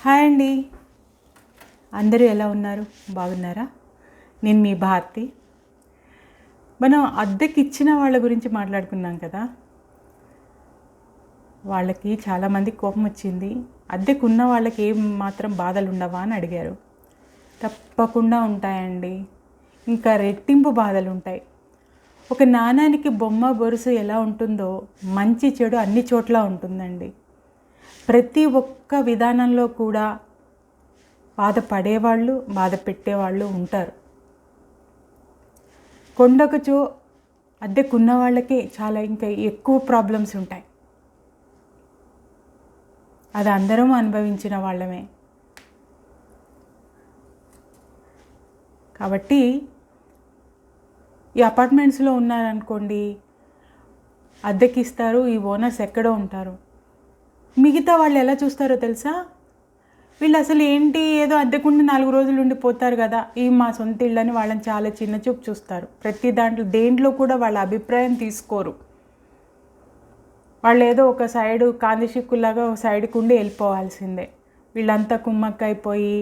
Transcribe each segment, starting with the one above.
Hi అండి, అందరూ ఎలా ఉన్నారు? బాగున్నారా? నేను మీ భారతి. మనం అద్దెకి ఇచ్చిన వాళ్ళ గురించి మాట్లాడుకున్నాం కదా. వాళ్ళకి చాలామంది కోపం వచ్చింది. అద్దెకు ఉన్న వాళ్ళకి ఏం మాత్రం బాధలు ఉండవా అని అడిగారు. తప్పకుండా ఉంటాయండి, ఇంకా రెట్టింపు బాధలు ఉంటాయి. ఒక నాణానికి బొమ్మ బొరుసు ఎలా ఉంటుందో మంచి చెడు అన్ని చోట్ల ఉంటుందండి. ప్రతి ఒక్క విధానంలో కూడా బాధపడేవాళ్ళు, బాధ పెట్టేవాళ్ళు ఉంటారు. కొండకుచో అద్దెకున్న వాళ్ళకి చాలా ఇంకా ఎక్కువ ప్రాబ్లమ్స్ ఉంటాయి. అది అందరం అనుభవించిన వాళ్ళమే. కాబట్టి ఈ అపార్ట్మెంట్స్లో ఉన్నారనుకోండి, అద్దెకిస్తారు, ఈ ఓనర్స్ ఎక్కడో ఉంటారు. మిగతా వాళ్ళు ఎలా చూస్తారో తెలుసా? వీళ్ళు అసలు ఏంటి, ఏదో అద్దెకుండి 4 రోజులు ఉండిపోతారు కదా, ఈ మా సొంత ఇళ్ళని వాళ్ళని చాలా చిన్న చూపు చూస్తారు. ప్రతి దేంట్లో కూడా వాళ్ళ అభిప్రాయం తీసుకోరు. వాళ్ళు ఏదో ఒక సైడు కాందిశిక్కులాగా ఒక సైడ్కి ఉండి వెళ్ళిపోవాల్సిందే. వీళ్ళంతా కుమ్మక్కైపోయి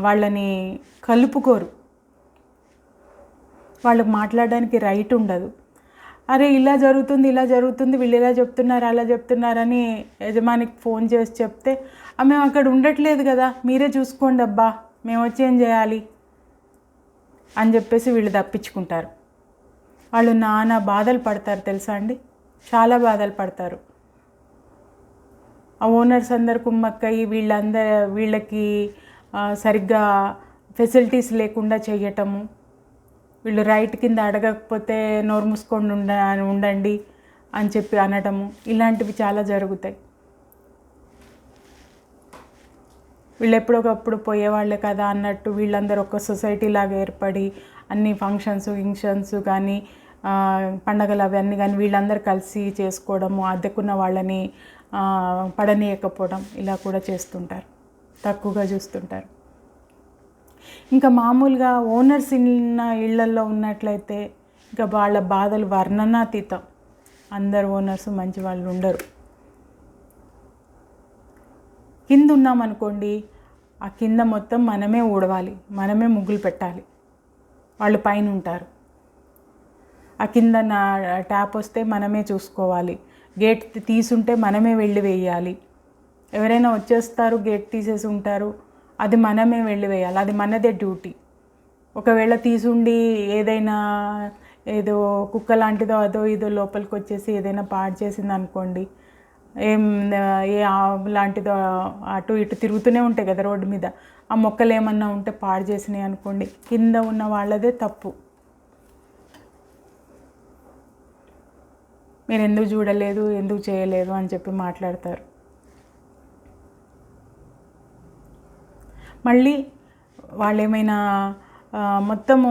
వాళ్ళని కలుపుకోరు. వాళ్ళకి మాట్లాడడానికి రైట్ ఉండదు. అరే ఇలా జరుగుతుంది, వీళ్ళు ఇలా చెప్తున్నారు, అలా చెప్తున్నారని యజమానికి ఫోన్ చేసి చెప్తే, మేము అక్కడ ఉండట్లేదు కదా, మీరే చూసుకోండి అబ్బా, మేము వచ్చి ఏం చేయాలి అని చెప్పేసి వీళ్ళు తప్పించుకుంటారు. వాళ్ళు నానా బాధలు పడతారు తెలుసా అండి, చాలా బాధలు పడతారు. ఆ ఓనర్స్ అందరు కుమ్మక్కయి వీళ్ళకి సరిగ్గా ఫెసిలిటీస్ లేకుండా చేయటము, వీళ్ళు రైట్ కింద అడగకపోతే నోరు మూసుకొని ఉండండి అని చెప్పి అనటము, ఇలాంటివి చాలా జరుగుతాయి. వీళ్ళు ఎప్పుడొకప్పుడు పోయేవాళ్ళే కదా అన్నట్టు వీళ్ళందరూ ఒక సొసైటీ లాగా ఏర్పడి అన్ని ఫంక్షన్స్ కానీ పండగలు అవన్నీ కానీ వీళ్ళందరూ కలిసి చేసుకోవడము, అద్దెకున్న వాళ్ళని పడనీయకపోవడం, ఇలా కూడా చేస్తుంటారు, తక్కువగా చూస్తుంటారు. ఇంకా మామూలుగా ఓనర్స్ ఉన్న ఇళ్లల్లో ఉన్నట్లయితే ఇంకా వాళ్ళ బాధలు వర్ణనాతీతం. అందరు ఓనర్స్ మంచి వాళ్ళు ఉండరు. కింద ఉన్నామనుకోండి, ఆ కింద మొత్తం మనమే ఊడవాలి, మనమే ముగ్గులు పెట్టాలి. వాళ్ళు పైన ఉంటారు. ఆ కింద ట్యాప్ వస్తే మనమే చూసుకోవాలి, గేట్ తీసుంటే మనమే వెళ్ళి వేయాలి. ఎవరైనా వచ్చేస్తారు, గేట్ తీసేసి ఉంటారు, అది మనమే వెళ్ళి వేయాలి, అది మనదే డ్యూటీ. ఒకవేళ తీసుండి ఏదైనా ఏదో కుక్క లాంటిదో అదో ఇదో లోపలికి వచ్చేసి ఏదైనా పాడు చేసింది అనుకోండి, ఏ లాంటిదో అటు ఇటు తిరుగుతూనే ఉంటాయి కదా రోడ్డు మీద, ఆ మొక్కలు ఏమన్నా ఉంటే పాడు చేసినాయి అనుకోండి, కింద ఉన్న వాళ్ళదే తప్పు. మీరు ఎందుకు చూడలేదు, ఎందుకు చేయలేదు అని చెప్పి మాట్లాడతారు. మళ్ళీ వాళ్ళు ఏమైనా మొత్తము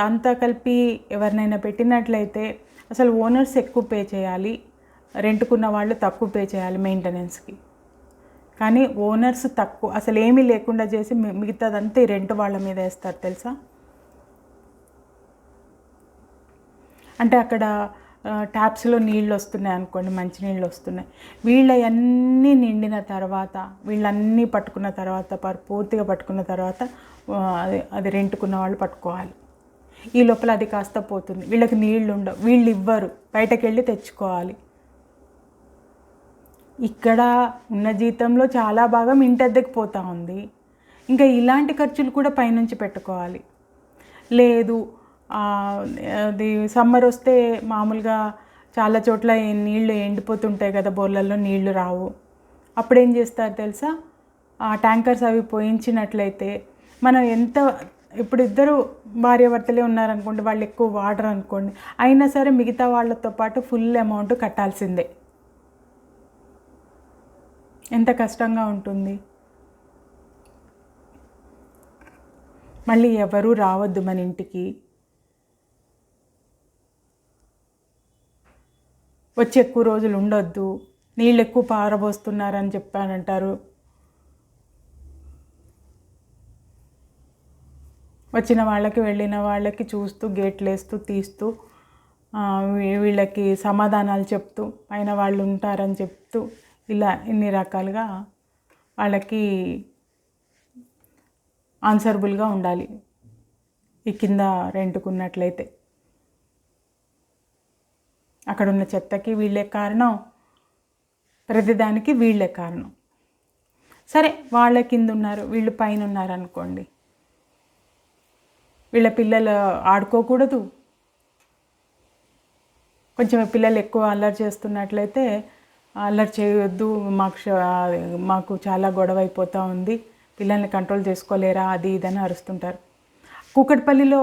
అంతా కలిపి ఎవరినైనా పెట్టినట్లయితే అసలు ఓనర్స్ ఎక్కువ పే చేయాలి, రెంట్కున్న వాళ్ళు తక్కువ పే చేయాలి మెయింటెనెన్స్కి. కానీ ఓనర్స్ తక్కువ అసలు ఏమీ లేకుండా చేసి మిగతాదంతా ఈ రెంట్ వాళ్ళ మీద వేస్తారు తెలుసా. అంటే అక్కడ ట్యాప్స్లో నీళ్ళు వస్తున్నాయి అనుకోండి, మంచినీళ్ళు వస్తున్నాయి, వీళ్ళన్నీ నిండిన తర్వాత, వీళ్ళన్నీ పట్టుకున్న తర్వాత, పూర్తిగా పట్టుకున్న తర్వాత అది రెంట్కున్న వాళ్ళు పట్టుకోవాలి. ఈ లోపల అది కాస్త పోతుంది, వీళ్ళకి నీళ్ళు ఉండవు, వీళ్ళు ఇవ్వరు, బయటకు వెళ్ళి తెచ్చుకోవాలి. ఇక్కడ ఉన్న జీతంలో చాలా భాగం ఇంటద్దెకి పోతూ ఉంది. ఇంకా ఇలాంటి ఖర్చులు కూడా పైనుంచి పెట్టుకోవాలి. లేదు అది సమ్మర్ వస్తే మామూలుగా చాలా చోట్ల నీళ్ళు ఎండిపోతుంటాయి కదా, బోర్లలో నీళ్లు రావు. అప్పుడేం చేస్తారు తెలుసా, ఆ ట్యాంకర్స్ అవి పోయించినట్లయితే మనం ఇప్పుడు ఇద్దరు భార్యాభర్తలే ఉన్నారనుకోండి, వాళ్ళు ఎక్కువ వాడరు అనుకోండి, అయినా సరే మిగతా వాళ్ళతో పాటు ఫుల్ అమౌంట్ కట్టాల్సిందే. ఎంత కష్టంగా ఉంటుంది. మళ్ళీ ఎవరూ రావద్దు మన ఇంటికి, వచ్చి ఎక్కువ రోజులు ఉండొద్దు, నీళ్ళు ఎక్కువ పారబోస్తున్నారని చెప్పానంటారు. వచ్చిన వాళ్ళకి వెళ్ళిన వాళ్ళకి చూస్తూ గేట్లు వేస్తూ తీస్తూ వీళ్ళకి సమాధానాలు చెప్తూ పైన వాళ్ళు ఉంటారని చెప్తూ ఇలా ఇన్ని రకాలుగా వాళ్ళకి ఆన్సరబుల్గా ఉండాలి. ఈ కింద రెంట్కున్నట్లయితే అక్కడున్న చెత్తకి వీళ్ళే కారణం, ప్రతిదానికి వీళ్ళే కారణం. సరే, వాళ్ళ కింద ఉన్నారు, వీళ్ళు పైన ఉన్నారనుకోండి, వీళ్ళ పిల్లలు ఆడుకోకూడదు. కొంచెం పిల్లలు ఎక్కువ అల్లరి చేస్తున్నట్లయితే అల్లరి చేయొద్దు, మాకు చాలా గొడవ అయిపోతూ ఉంది, పిల్లల్ని కంట్రోల్ చేసుకోలేరా, అది ఇదని అరుస్తుంటారు. కూకట్పల్లిలో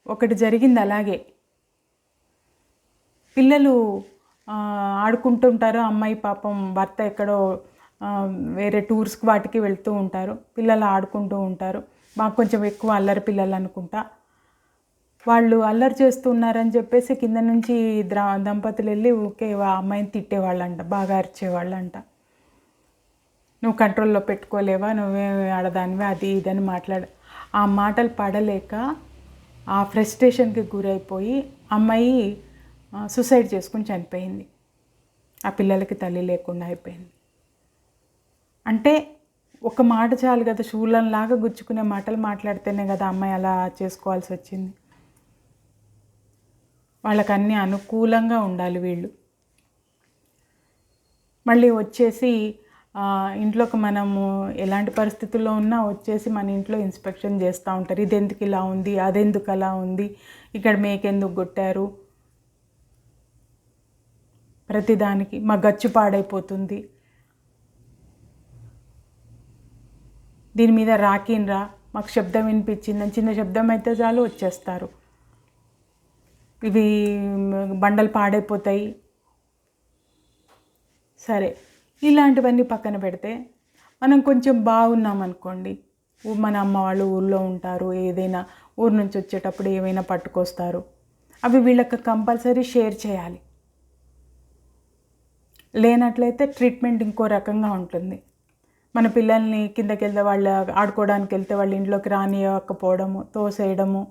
ఒకటి జరిగింది అలాగే. పిల్లలు ఆడుకుంటుంటారు, అమ్మాయి పాపం భర్త ఎక్కడో వేరే టూర్స్కి వాటికి వెళ్తూ ఉంటారు, పిల్లలు ఆడుకుంటూ ఉంటారు. మాకు కొంచెం ఎక్కువ అల్లరి పిల్లలు అనుకుంటా. వాళ్ళు అల్లరి చేస్తున్నారని చెప్పేసి కింద నుంచి దంపతులు వెళ్ళి ఊకే ఆ అమ్మాయిని తిట్టేవాళ్ళంట, బాగా అరిచేవాళ్ళంట. నువ్వు కంట్రోల్లో పెట్టుకోలేవా, నువ్వే ఆడదానివే, అది ఇదని ఆ మాటలు పడలేక ఆ ఫ్రస్ట్రేషన్కి గురైపోయి అమ్మాయి సూసైడ్ చేసుకుని చనిపోయింది. ఆ పిల్లలకి తల్లి లేకుండా అయిపోయింది. అంటే ఒక మాట చాలు కదా, శూలంలాగా గుచ్చుకునే మాటలు మాట్లాడితేనే కదా అమ్మాయి అలా చేసుకోవాల్సి వచ్చింది. వాళ్ళకి అన్నీ అనుకూలంగా ఉండాలి వీళ్ళు. మళ్ళీ వచ్చేసి ఇంట్లోకి మనము ఎలాంటి పరిస్థితుల్లో ఉన్నా వచ్చేసి మన ఇంట్లో ఇన్స్పెక్షన్ చేస్తూ ఉంటారు. ఇది ఎందుకు ఇలా ఉంది, అదెందుకు అలా ఉంది, ఇక్కడ మేకెందుకు కొట్టారు, ప్రతిదానికి మా గచ్చు పాడైపోతుంది, దీని మీద రాకిన్రా, మాకు శబ్దం వినిపించిందని, చిన్న శబ్దం అయితే చాలు వచ్చేస్తారు. ఇవి బండలు పాడైపోతాయి. సరే, ఇలాంటివన్నీ పక్కన పెడితే మనం కొంచెం బాగున్నామనుకోండి, మన అమ్మ వాళ్ళు ఊళ్ళో ఉంటారు, ఏదైనా ఊరు నుంచి వచ్చేటప్పుడు ఏమైనా పట్టుకొస్తారు, అవి వీళ్ళకి కంపల్సరీ షేర్ చేయాలి. లేనట్లయితే ట్రీట్మెంట్ ఇంకో రకంగా ఉంటుంది. మన పిల్లల్ని కిందకి వెళ్తే వాళ్ళు ఆడుకోవడానికి వెళ్తే వాళ్ళ ఇంట్లోకి రానియకపోవడము, తోసేయడము,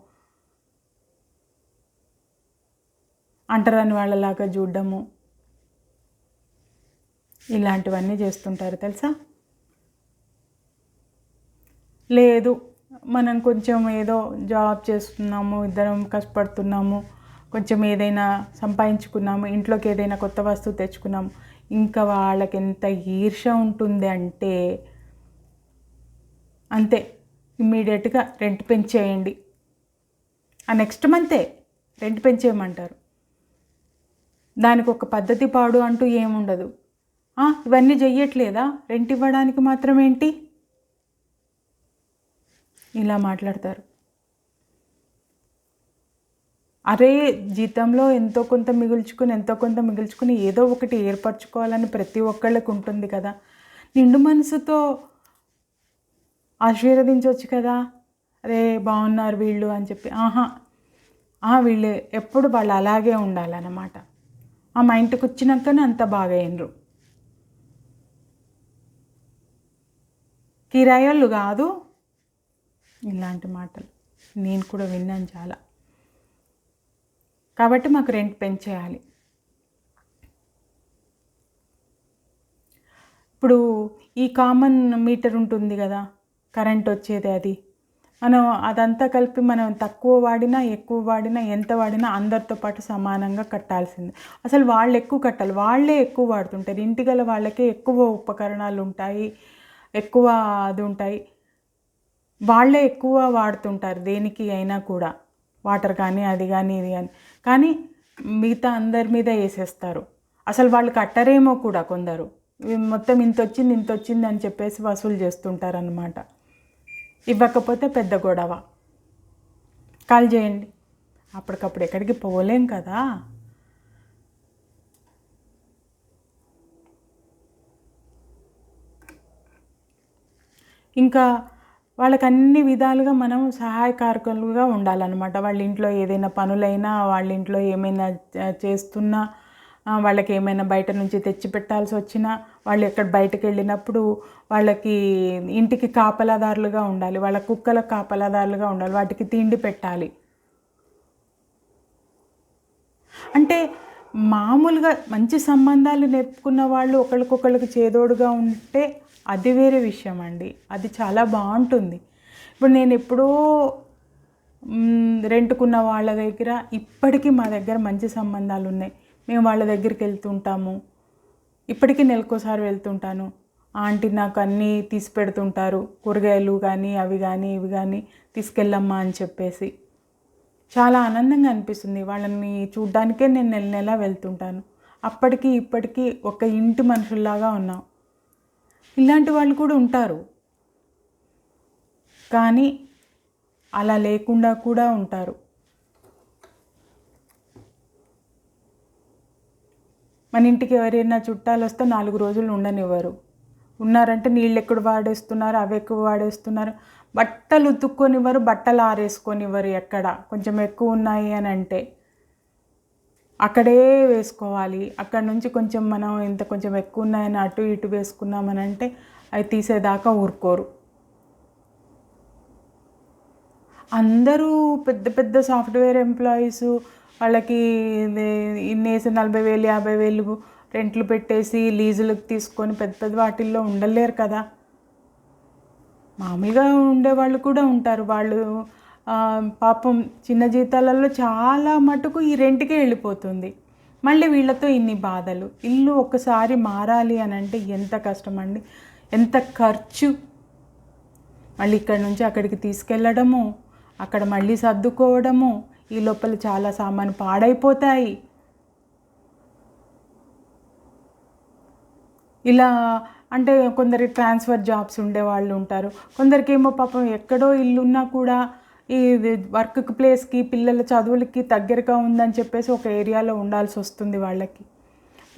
అంటరాని వాళ్ళలాగా చూడడము, ఇలాంటివన్నీ చేస్తుంటారు తెలుసా. లేదు, మనం కొంచెం ఏదో జాబ్ చేస్తున్నాము, ఇద్దరం కష్టపడుతున్నాము, కొంచెం ఏదైనా సంపాదించుకున్నాము, ఇంట్లోకి ఏదైనా కొత్త వస్తువు తెచ్చుకున్నాము, ఇంకా వాళ్ళకి ఎంత ఈర్ష్య ఉంటుంది అంటే అంతే, ఇమ్మీడియట్గా రెంట్ పెంచేయండి, ఆ నెక్స్ట్ మంతే రెంట్ పెంచేయమంటారు. దానికి ఒక పద్ధతి పాడు అంటూ ఏముండదు. ఇవన్నీ చెయ్యట్లేదా, రెంట్ ఇవ్వడానికి మాత్రం ఏంటి, ఇలా మాట్లాడతారు. అరే, జీతంలో ఎంతో కొంత మిగుల్చుకుని ఏదో ఒకటి ఏర్పరచుకోవాలని ప్రతి ఒక్కళ్ళకి ఉంటుంది కదా. నిండు మనసుతో ఆశీర్వదించవచ్చు కదా, అరే బాగున్నారు వీళ్ళు అని చెప్పి. వీళ్ళు ఎప్పుడు వాళ్ళు అలాగే ఉండాలన్నమాట. మా ఇంటికి వచ్చినాకనే అంత బాగా అయినరు, కిరాయోళ్ళు కాదు, ఇలాంటి మాటలు నేను కూడా విన్నాను చాలా. కాబట్టి మాకు రెంట్ పెంచేయాలి. ఇప్పుడు ఈ కామన్ మీటర్ ఉంటుంది కదా, కరెంట్ వచ్చేది, అది మనం అదంతా కలిపి మనం తక్కువ వాడినా ఎక్కువ వాడినా ఎంత వాడినా అందరితో పాటు సమానంగా కట్టాల్సిందే. అసలు వాళ్ళు ఎక్కువ కట్టాలి, వాళ్ళే ఎక్కువ వాడుతుంటారు. ఇంటిగల వాళ్ళకే ఎక్కువ ఉపకరణాలు ఉంటాయి, ఎక్కువ అది ఉంటాయి, వాళ్ళే ఎక్కువ వాడుతుంటారు దేనికి అయినా కూడా, వాటర్ కానీ అది కానీ ఇది కానీ మిగతా అందరి మీద వేసేస్తారు. అసలు వాళ్ళు కట్టరేమో కూడా కొందరు, మొత్తం ఇంత వచ్చింది అని చెప్పేసి వసూలు చేస్తుంటారనమాట. ఇవ్వకపోతే పెద్ద గొడవ, కాల్ చేయండి. అప్పటికప్పుడు ఎక్కడికి పోలేం కదా. ఇంకా వాళ్ళకి అన్ని విధాలుగా మనం సహాయకారకులుగా ఉండాలన్నమాట. వాళ్ళ ఇంట్లో ఏదైనా పనులైనా, వాళ్ళ ఇంట్లో ఏమైనా చేస్తున్నా, వాళ్ళకి ఏమైనా బయట నుంచి తెచ్చి పెట్టాల్సి వచ్చినా, వాళ్ళు ఎక్కడ బయటకు వెళ్ళినప్పుడు వాళ్ళకి ఇంటికి కాపలాదారులుగా ఉండాలి, వాళ్ళ కుక్కలకు కాపలాదారులుగా ఉండాలి, వాటికి తిండి పెట్టాలి. అంటే మామూలుగా మంచి సంబంధాలు నేర్పుకున్న వాళ్ళు ఒకరికొకరికి చేదోడుగా ఉంటే అది వేరే విషయం అండి. అది చాలా బాగుంటుంది. ఇప్పుడు నేను ఎప్పుడో రెంట్కున్న వాళ్ళ దగ్గర ఇప్పటికీ మా దగ్గర మంచి సంబంధాలు ఉన్నాయి. మేము వాళ్ళ దగ్గరికి వెళ్తుంటాము. ఇప్పటికీ నెలకోసారి వెళ్తుంటాను. ఆంటీ నాకు అన్నీ తీసి పెడుతుంటారు, కూరగాయలు కానీ అవి కానీ ఇవి కానీ తీసుకెళ్ళమ్మా అని చెప్పేసి. చాలా ఆనందంగా అనిపిస్తుంది. వాళ్ళని చూడ్డానికే నేను నెల నెలా వెళ్తుంటాను. అప్పటికి ఇప్పటికీ ఒక ఇంటి మనుషుల్లాగా ఉన్నాం. ఇలాంటి వాళ్ళు కూడా ఉంటారు, కానీ అలా లేకుండా కూడా ఉంటారు. మన ఇంటికి ఎవరైనా చుట్టాలు వస్తే 4 రోజులు ఉండనివ్వరు. ఉన్నారంటే నీళ్ళు ఎక్కడ వాడేస్తున్నారు, అవి ఎక్కువ వాడేస్తున్నారు. బట్టలు ఉతుక్కొనివ్వరు, బట్టలు ఆరేసుకొనివ్వరు. ఎక్కడ కొంచెం ఎక్కువ ఉన్నాయి అని అంటే అక్కడే వేసుకోవాలి. అక్కడ నుంచి కొంచెం మనం ఇంత కొంచెం ఎక్కువ ఉన్నాయని అటు ఇటు వేసుకున్నామని అంటే అవి తీసేదాకా ఊరుకోరు. అందరూ పెద్ద పెద్ద సాఫ్ట్వేర్ ఎంప్లాయీస్, వాళ్ళకి ఇన్నేసి 40,000 50,000 రెంట్లు పెట్టేసి లీజులకు తీసుకొని పెద్ద పెద్ద వాటిల్లో ఉండలేరు కదా. మామూలుగా ఉండేవాళ్ళు కూడా ఉంటారు. వాళ్ళు పాపం చిన్న జీతాలలో చాలా మటుకు ఈ రెంట్కే వెళ్ళిపోతుంది. మళ్ళీ వీళ్ళతో ఇన్ని బాధలు. ఇల్లు ఒకసారి మారాలి అని అంటే ఎంత కష్టం అండి, ఎంత ఖర్చు. మళ్ళీ ఇక్కడి నుంచి అక్కడికి తీసుకెళ్ళడము, అక్కడ మళ్ళీ సర్దుకోవడము, ఈ లోపల చాలా సామాను పాడైపోతాయి. ఇలా అంటే కొందరు ట్రాన్స్ఫర్ జాబ్స్ ఉండేవాళ్ళు ఉంటారు. కొందరికేమో పాపం ఎక్కడో ఇల్లున్నా కూడా ఈ వర్క్ ప్లేస్కి పిల్లల చదువులకి దగ్గరగా ఉందని చెప్పేసి ఒక ఏరియాలో ఉండాల్సి వస్తుంది వాళ్ళకి.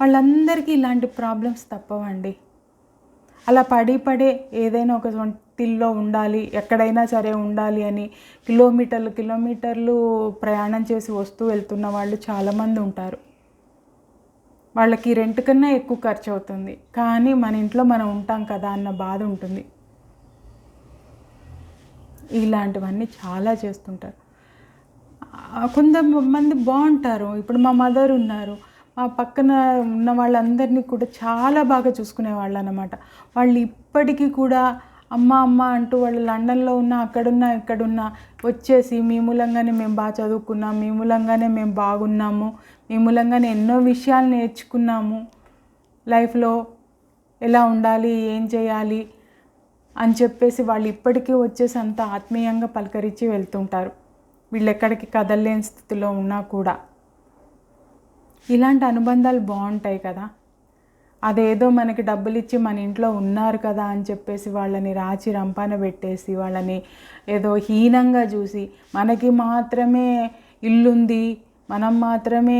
వాళ్ళందరికీ ఇలాంటి ప్రాబ్లమ్స్ తప్పవండి. అలా పడే ఏదైనా ఒక సొంతిల్లో ఉండాలి, ఎక్కడైనా సరే ఉండాలి అని కిలోమీటర్లు ప్రయాణం చేసి వస్తూ వెళ్తున్న వాళ్ళు చాలామంది ఉంటారు. వాళ్ళకి రెంట్ కన్నా ఎక్కువ ఖర్చు అవుతుంది, కానీ మన ఇంట్లో మనం ఉంటాం కదా అన్న బాధ ఉంటుంది. ఇలాంటివన్నీ చాలా చేస్తుంటారు. కొంతమంది బాగుంటారు. ఇప్పుడు మా మదర్ ఉన్నారు. మా పక్కన ఉన్న వాళ్ళందరినీ కూడా చాలా బాగా చూసుకునేవాళ్ళు అన్నమాట. వాళ్ళు ఇప్పటికీ కూడా అమ్మ అమ్మ అంటూ వాళ్ళు లండన్లో ఉన్నా అక్కడున్నా ఇక్కడున్నా వచ్చేసి మీ మూలంగానే మేము బాగా చదువుకున్నాం, మీ మూలంగానే మేము బాగున్నాము, మీ మూలంగానే ఎన్నో విషయాలు నేర్చుకున్నాము, లైఫ్లో ఎలా ఉండాలి ఏం చేయాలి అని చెప్పేసి వాళ్ళు ఇప్పటికీ వచ్చేసి అంత ఆత్మీయంగా పలకరించి వెళ్తుంటారు. వీళ్ళు ఎక్కడికి కదలలేని స్థితిలో ఉన్నా కూడా. ఇలాంటి అనుబంధాలు బాగుంటాయి కదా. అదేదో మనకి డబ్బులు ఇచ్చి మన ఇంట్లో ఉన్నారు కదా అని చెప్పేసి వాళ్ళని రాచి రంపాన పెట్టేసి వాళ్ళని ఏదో హీనంగా చూసి మనకి మాత్రమే ఇల్లుంది, మనం మాత్రమే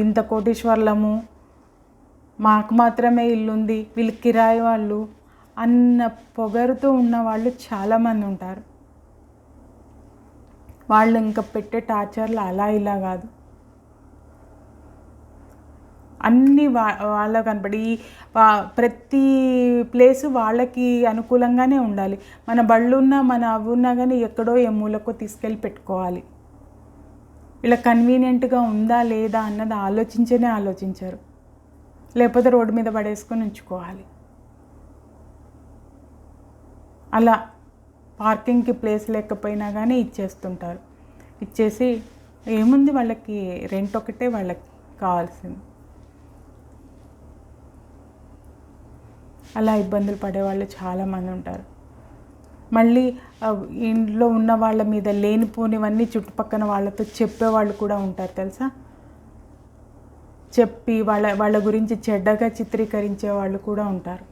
ఇంత కోటీశ్వర్లము, మాకు మాత్రమే ఇల్లుంది, వీళ్ళు కిరాయి వాళ్ళు అన్న పొగరుతో ఉన్నవాళ్ళు చాలామంది ఉంటారు. వాళ్ళు ఇంకా పెట్టే టార్చర్లు అలా ఇలా కాదు, అన్నీ వాళ్ళకు కనపడి ప్రతి ప్లేసు వాళ్ళకి అనుకూలంగానే ఉండాలి. మన బళ్ళు ఉన్నా మన అవి ఉన్నా కానీ ఎక్కడో ఏ మూలకో తీసుకెళ్ళి పెట్టుకోవాలి. ఇలా కన్వీనియంట్గా ఉందా లేదా అన్నది ఆలోచించరు. లేకపోతే రోడ్డు మీద పడేసుకొని ఉంచుకోవాలి. అలా పార్కింగ్కి ప్లేస్ లేకపోయినా కానీ ఇచ్చేస్తుంటారు. ఇచ్చేసి ఏముంది వాళ్ళకి రెంట్ ఒకటే వాళ్ళకి కావాల్సింది. అలా ఇబ్బందులు పడేవాళ్ళు చాలామంది ఉంటారు. మళ్ళీ ఇంట్లో ఉన్న వాళ్ళ మీద లేనిపోనివన్నీ చుట్టుపక్కన వాళ్ళతో చెప్పేవాళ్ళు కూడా ఉంటారు తెలుసా. చెప్పి వాళ్ళ గురించి చెడ్డగా చిత్రీకరించే వాళ్ళు కూడా ఉంటారు.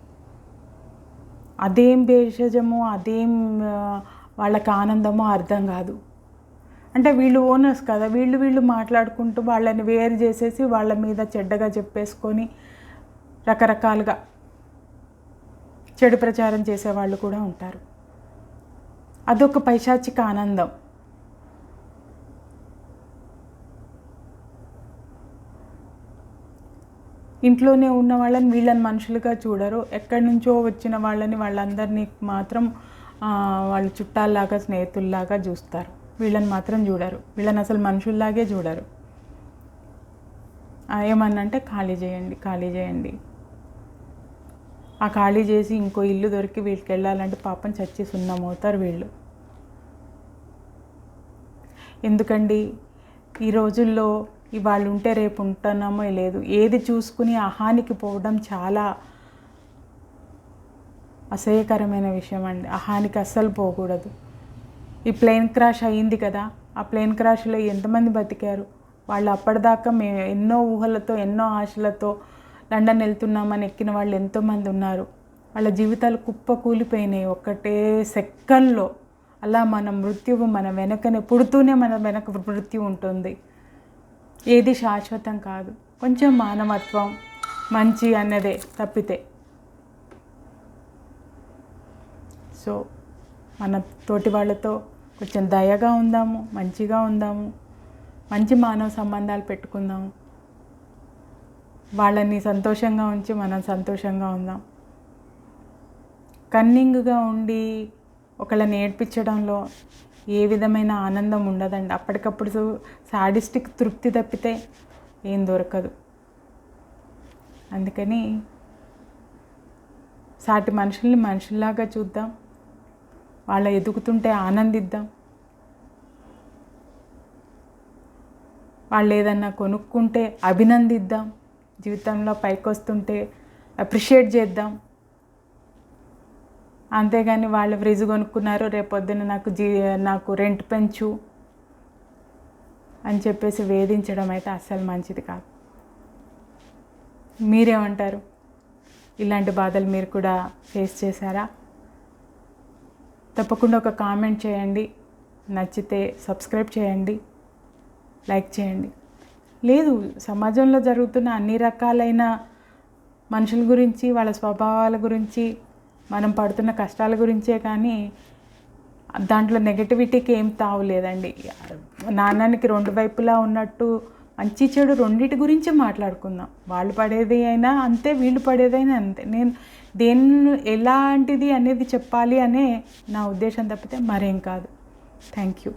అదేం భేషజమో అదేం వాళ్ళకి ఆనందమో అర్థం కాదు. అంటే వీళ్ళు ఓనర్స్ కదా, వీళ్ళు మాట్లాడుకుంటూ వాళ్ళని వేరు చేసేసి వాళ్ళ మీద చెడ్డగా చెప్పేసుకొని రకరకాలుగా చెడు ప్రచారం చేసేవాళ్ళు కూడా ఉంటారు. అదొక పైశాచిక ఆనందం. ఇంట్లోనే ఉన్న వాళ్ళని వీళ్ళని మనుషులుగా చూడరు. ఎక్కడి నుంచో వచ్చిన వాళ్ళందరినీ మాత్రం వాళ్ళు చుట్టాల్లాగా స్నేహితుల్లాగా చూస్తారు. వీళ్ళని మాత్రం చూడరు. వీళ్ళని అసలు మనుషుల్లాగే చూడరు. ఏమన్నంటే ఖాళీ చేయండి. ఆ ఖాళీ చేసి ఇంకో ఇల్లు దొరికి వీళ్ళకి వెళ్ళాలంటే పాపం చచ్చి సున్నమవుతారు వీళ్ళు. ఎందుకండి ఈ రోజుల్లో ఇవాళ ఉంటే రేపు ఉంటున్నామో లేదు, ఏది చూసుకుని అహానికి పోవడం చాలా అసహ్యకరమైన విషయం అండి. అహానికి అస్సలు పోకూడదు. ఈ ప్లేన్ క్రాష్ అయ్యింది కదా, ఆ ప్లేన్ క్రాష్లో ఎంతమంది బతికారు? వాళ్ళు అప్పటిదాకా మేము ఎన్నో ఊహలతో ఎన్నో ఆశలతో లండన్ వెళ్తున్నామని ఎక్కిన వాళ్ళు ఎంతోమంది ఉన్నారు. వాళ్ళ జీవితాలు కుప్ప కూలిపోయినాయి ఒక్కటే సెకండ్లో. అలా మన మృత్యువు మన వెనకనే పుడుతూనే మన వెనక మృత్యు ఉంటుంది. ఏది శాశ్వతం కాదు. కొంచెం మానవత్వం మంచి అన్నదే తప్పితే. సో మన తోటి వాళ్ళతో కొంచెం దయగా ఉందాము, మంచిగా ఉందాము, మంచి మానవ సంబంధాలు పెట్టుకుందాము. వాళ్ళని సంతోషంగా ఉంచి మనం సంతోషంగా ఉందాం. కన్నింగ్గా ఉండి ఒకళ్ళని ఏడ్పించడంలో ఏ విధమైన ఆనందం ఉండదండి. అప్పటికప్పుడు సాడిస్టిక్ తృప్తి తప్పితే ఏం దొరకదు. అందుకని సాటి మనుషుల్ని మనుషుల్లాగా చూద్దాం, వాళ్ళ ఎదుగుతుంటే ఆనందిద్దాం, వాళ్ళు ఏదన్నా కొనుక్కుంటే అభినందిద్దాం, జీవితంలో పైకి వస్తుంటే అప్రిషియేట్ చేద్దాం. అంతేగాని వాళ్ళు ఫ్రిడ్జ్ కొనుక్కున్నారు, రేపొద్దున నాకు రెంట్ పెంచు అని చెప్పేసి వేధించడం అయితే అస్సలు మంచిది కాదు. మీరేమంటారు? ఇలాంటి బాధలు మీరు కూడా ఫేస్ చేశారా? తప్పకుండా ఒక కామెంట్ చేయండి. నచ్చితే సబ్స్క్రైబ్ చేయండి, లైక్ చేయండి. లేదు, సమాజంలో జరుగుతున్న అన్ని రకాలైన మనుషుల గురించి, వాళ్ళ స్వభావాల గురించి, మనం పడుతున్న కష్టాల గురించే కానీ దాంట్లో నెగటివిటీకి ఏం తావులేదండి. నాణానికి రెండు వైపులా ఉన్నట్టు మంచి చెడు రెండిటి గురించి మాట్లాడుకుందాం. వాళ్ళు పడేది అయినా అంతే, వీళ్ళు పడేదైనా అంతే. నేను దేన్ని ఎలాంటిది అనేది చెప్పాలి అనే నా ఉద్దేశం తప్పితే మరేం కాదు. Thank you.